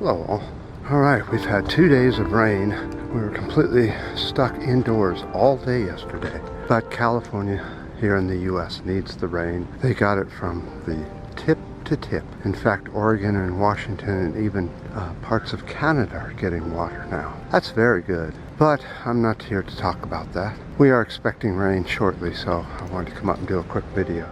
Hello. All right, we've had 2 days of rain. We were completely stuck indoors all day yesterday. But California here in the US needs the rain. They got it from the tip to tip. In fact, Oregon and Washington and even parts of Canada are getting water now. That's very good. But I'm not here to talk about that. We are expecting rain shortly, so I wanted to come up and do a quick video.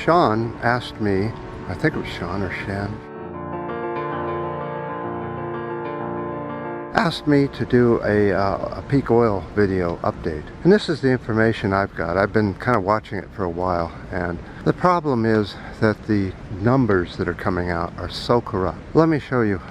Sean asked me, I think it was Sean or Shan, asked me to do a peak oil video update. And this is the information I've got. I've been kind of watching it for a while, and the problem is that the numbers that are coming out are so corrupt. Let me show you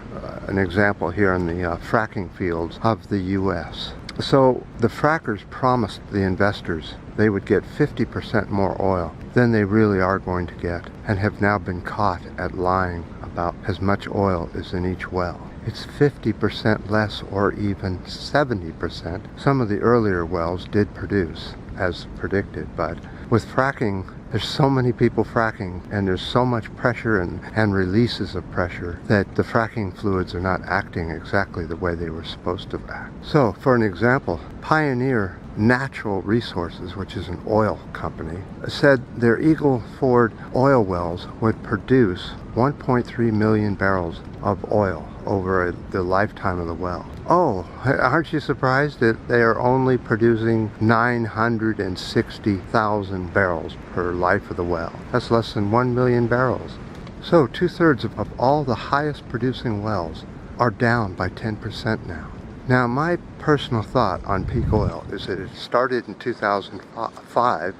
an example here in the fracking fields of the US. So the frackers promised the investors they would get 50% more oil than they really are going to get, and have now been caught at lying about as much oil as in each well. It's 50% less, or even 70%. Some of the earlier wells did produce as predicted, but with fracking, there's so many people fracking, and there's so much pressure and releases of pressure that the fracking fluids are not acting exactly the way they were supposed to act. So, for an example, Pioneer Natural Resources, which is an oil company, said their Eagle Ford oil wells would produce 1.3 million barrels of oil over the lifetime of the well. Oh, aren't you surprised that they are only producing 960,000 barrels per life of the well? That's less than 1 million barrels. So 2/3 of all the highest producing wells are down by 10% now. Now, my personal thought on peak oil is that it started in 2005,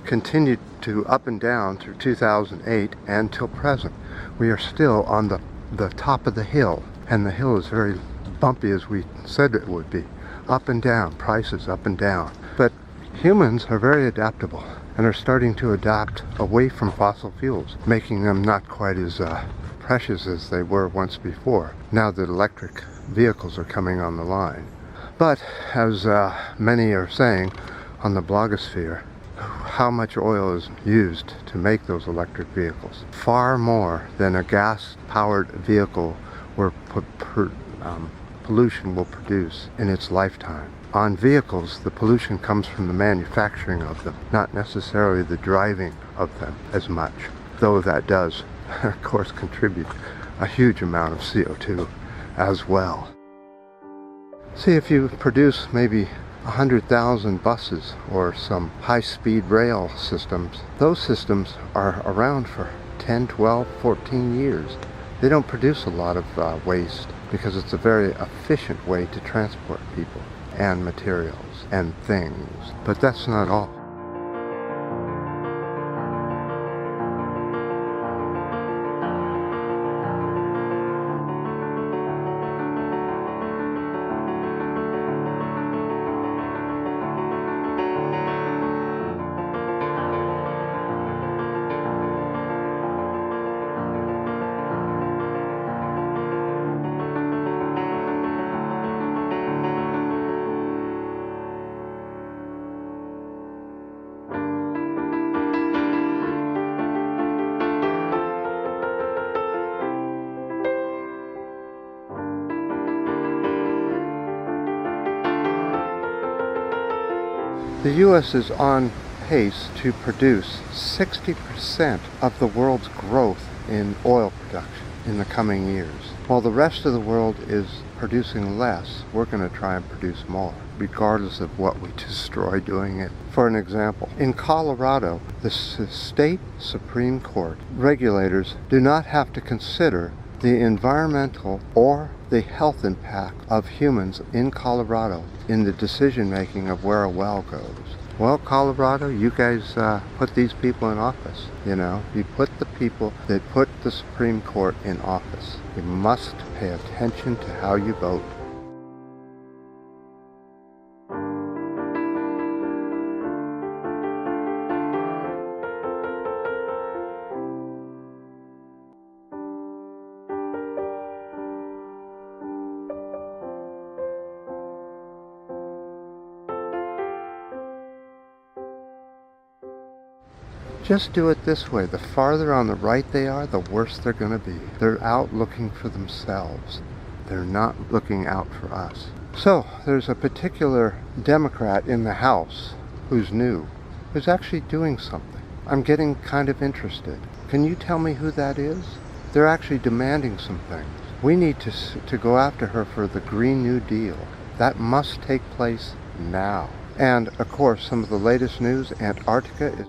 continued to up and down through 2008 and till present. We are still on the top of the hill, and the hill is very bumpy, as we said it would be. Up and down, prices up and down. But humans are very adaptable and are starting to adapt away from fossil fuels, making them not quite as precious as they were once before, now that electric vehicles are coming on the line. But as many are saying on the blogosphere, how much oil is used to make those electric vehicles? Far more than a gas-powered vehicle where pollution will produce in its lifetime. On vehicles, the pollution comes from the manufacturing of them, not necessarily the driving of them as much, though that does, of course, contribute a huge amount of CO2 as well. See, if you produce maybe 100,000 buses or some high-speed rail systems, those systems are around for 10, 12, 14 years. They don't produce a lot of waste because it's a very efficient way to transport people and materials and things. But that's not all. The U.S. is on pace to produce 60% of the world's growth in oil production in the coming years. While the rest of the world is producing less, we're going to try and produce more, regardless of what we destroy doing it. For an example, in Colorado, the state Supreme Court regulators do not have to consider the environmental or the health impact of humans in Colorado in the decision making of where a well goes. Well, Colorado, you guys put these people in office, you know. You put the people that put the Supreme Court in office. You must pay attention to how you vote. Just do it this way. The farther on the right they are, the worse they're going to be. They're out looking for themselves. They're not looking out for us. So, there's a particular Democrat in the House who's new, who's actually doing something. I'm getting kind of interested. Can you tell me who that is? They're actually demanding some things. We need to go after her for the Green New Deal. That must take place now. And, of course, some of the latest news, Antarctica is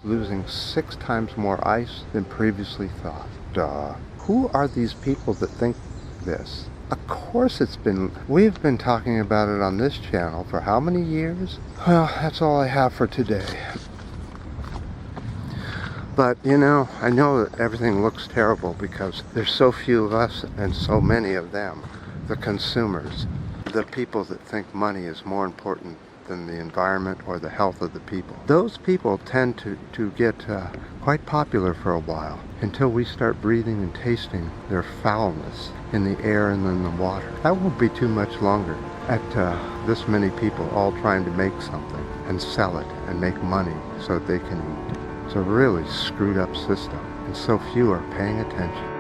losing 6 times more ice than previously thought. Duh. Who are these people that think this? Of course we've been talking about it on this channel for how many years? Well, that's all I have for today. But, you know, I know that everything looks terrible because there's so few of us and so many of them, the consumers, the people that think money is more important than the environment or the health of the people. Those people tend to get quite popular for a while until we start breathing and tasting their foulness in the air and in the water. That won't be too much longer at this many people all trying to make something and sell it and make money so that they can eat. It's a really screwed up system, and so few are paying attention.